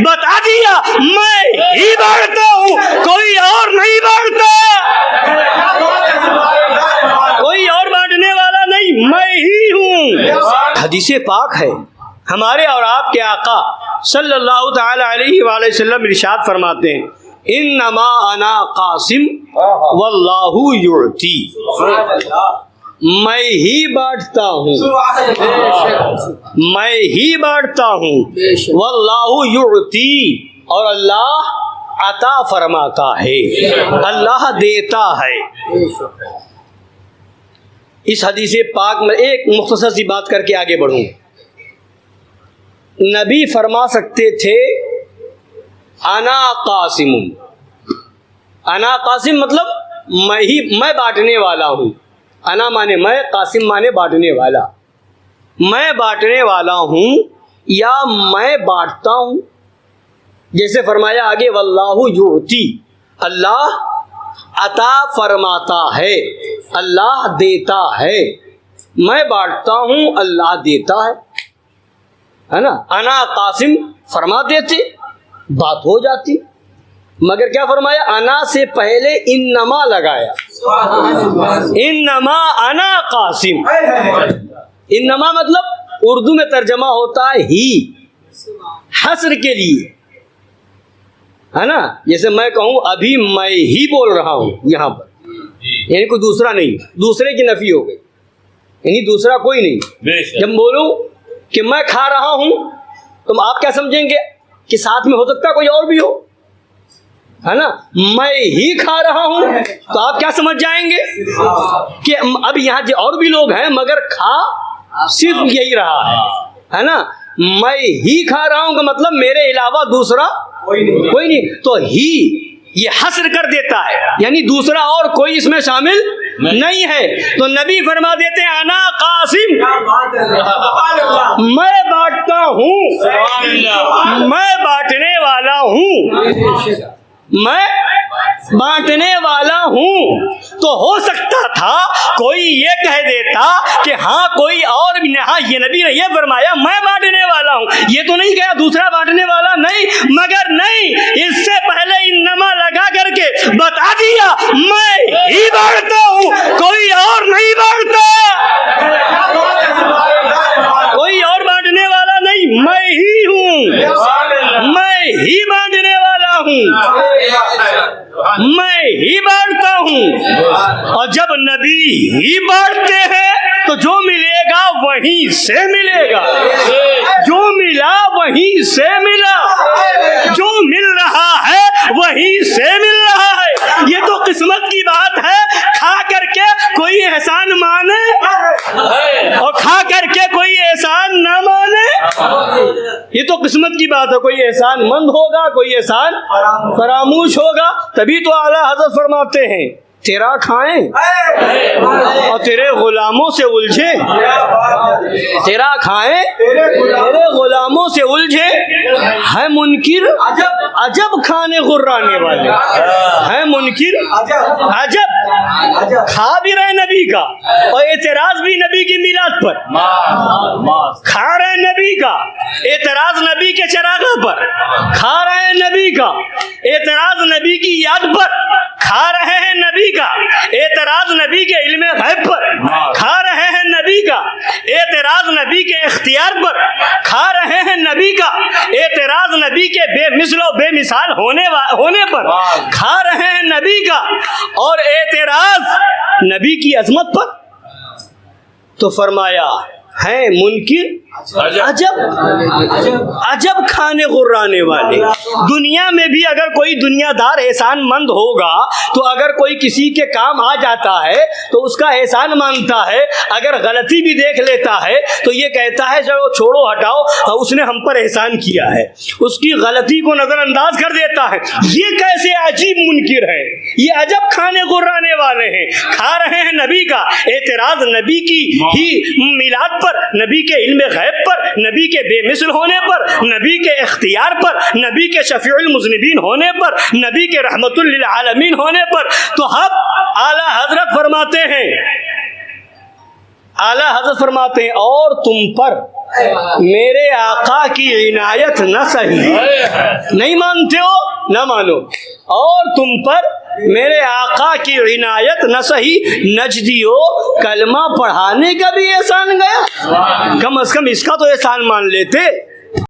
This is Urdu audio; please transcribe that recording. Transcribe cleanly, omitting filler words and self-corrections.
بتا دیا میں ہی بانٹتا ہوں، کوئی اور نہیں بانٹتا، کوئی اور بانٹنے والا نہیں، میں ہی ہوں۔ حدیث پاک ہے، ہمارے اور آپ کے آقا صلی اللہ تعالی علیہ وآلہ وسلم ارشاد فرماتے ہیں انما انا قاسم واللہ یعطی، میں ہی بانٹتا ہوں، میں ہی بانٹتا ہوں، واللہ یعطی، اور اللہ عطا فرماتا ہے، اللہ دیتا ہے۔ اس حدیث پاک میں ایک مختصر سی بات کر کے آگے بڑھوں۔ نبی فرما سکتے تھے انا قاسم، انا قاسم مطلب میں بانٹنے والا ہوں، انا مانے میں، قاسم مانے بانٹنے والا، میں بانٹنے والا ہوں یا میں بانٹتا ہوں، جیسے فرمایا آگے واللہ یعطی، اللہ عطا فرماتا ہے، اللہ دیتا ہے، میں بانٹتا ہوں، اللہ دیتا ہے نا۔ انا قاسم فرما دیتے بات ہو جاتی، مگر کیا فرمایا؟ انا سے پہلے انما لگایا، انما انا قاسم۔ انما مطلب اردو میں ترجمہ ہوتا ہے ہی، حصر کے لیے، ہے نا۔ جیسے میں کہوں ابھی میں ہی بول رہا ہوں یہاں پر، یعنی کوئی دوسرا نہیں، دوسرے کی نفی ہو گئی، یعنی دوسرا کوئی نہیں۔ جب بولوں کہ میں کھا رہا ہوں تو آپ کیا سمجھیں گے کہ ساتھ میں ہو سکتا ہے کوئی اور بھی ہو، ہے نا۔ میں ہی کھا رہا ہوں تو آپ کیا سمجھ جائیں گے کہ اب یہاں اور بھی لوگ ہیں مگر کھا صرف یہی رہا ہے نا۔ میں ہی کھا رہا ہوں کا مطلب میرے علاوہ دوسرا کوئی نہیں، تو ہی یہ حصر کر دیتا ہے، یعنی دوسرا اور کوئی اس میں شامل نہیں ہے۔ تو نبی فرما دیتے ہیں انا قاسم، میں بانٹتا ہوں، میں بانٹنے والا ہوں، میں بانٹنے والا ہوں۔ تو ہو سکتا تھا کوئی یہ کہہ دیتا کہ ہاں کوئی اور بھی، ہاں یہ نبی نے یہ فرمایا میں بانٹنے والا ہوں، یہ تو نہیں کہا دوسرا بانٹنے والا نہیں، مگر نہیں، اس سے پہلے انما لگا کر کے بتا دیا میں ہی بانٹتا ہوں، کوئی اور نہیں بانٹتا، کوئی اور بانٹنے والا نہیں، میں ہی ہوں، میں ہی بانٹنے والا ہوں، میں ہی بانٹتا ہوں۔ اور جب نبی ہی بانٹتے ہیں تو جو ملے گا وہیں سے ملے گا، جو ملا وہیں سے ملا، جو مل رہا ہے وہیں سے مل رہا ہے۔ یہ تو قسمت کی بات ہے، کھا کر کے کوئی احسان مانے اور کھا کر کے کوئی احسان نہ مانے، یہ تو قسمت کی بات ہے۔ کوئی احسان مند ہوگا، کوئی احسان فراموش ہوگا، تبھی تو اعلیٰ حضرت فرماتے ہیں تیرا کھائیں اور تیرے غلاموں سے الجھے، تیرا کھائیں تیرے غلاموں سے الجھے، ہے منکر عجب کھانے غرانے والے، ہے منکر عجب، کھا بھی رہے نبی کا اور اعتراض بھی نبی کی میلاد پر، کھا رہے نبی کا اعتراض نبی کے چراغاں پر، کھا رہے ہیں نبی کا اعتراض نبی کی یاد پر، کھا رہے ہیں نبی کا اعتراض نبی کے علم غیب پر، کھا رہے ہیں نبی کا اعتراض نبی کے اختیار پر، کھا رہے ہیں نبی کا اعتراض نبی کے بے مثل و بے مثال ہونے پر، کھا رہے ہیں نبی کا اور اعتراض نبی کی عظمت پر۔ تو فرمایا ہیں منکر عجب کھانے غرانے والے۔ دنیا میں بھی اگر کوئی دنیا دار احسان مند ہوگا تو اگر کوئی کسی کے کام آ جاتا ہے تو اس کا احسان مانگتا ہے، اگر غلطی بھی دیکھ لیتا ہے تو یہ کہتا ہے چلو چھوڑو ہٹاؤ، اس نے ہم پر احسان کیا ہے، اس کی غلطی کو نظر انداز کر دیتا ہے۔ یہ کیسے عجیب منکر ہے، یہ عجب کھانے غرانے والے ہیں، کھا رہے ہیں نبی کا اعتراض نبی کی ہی میلاد پر، نبی کے علم غیب پر، نبی کے بے مثل ہونے پر، نبی کے اختیار پر، نبی کے شفیع المذنبین ہونے پر، نبی کے رحمت للعالمین ہونے پر۔ تو ہم اعلیٰ حضرت فرماتے ہیں، اعلیٰ حضرت فرماتے ہیں اور تم پر میرے آقا کی عنایت نہ سہی. نہیں مانتے ہو نہ مانو. اور تم پر میرے آقا کی عنایت نہ سہی. نجدیو کلمہ پڑھانے کا بھی احسان گیا. کم از کم اس کا تو احسان مان لیتے.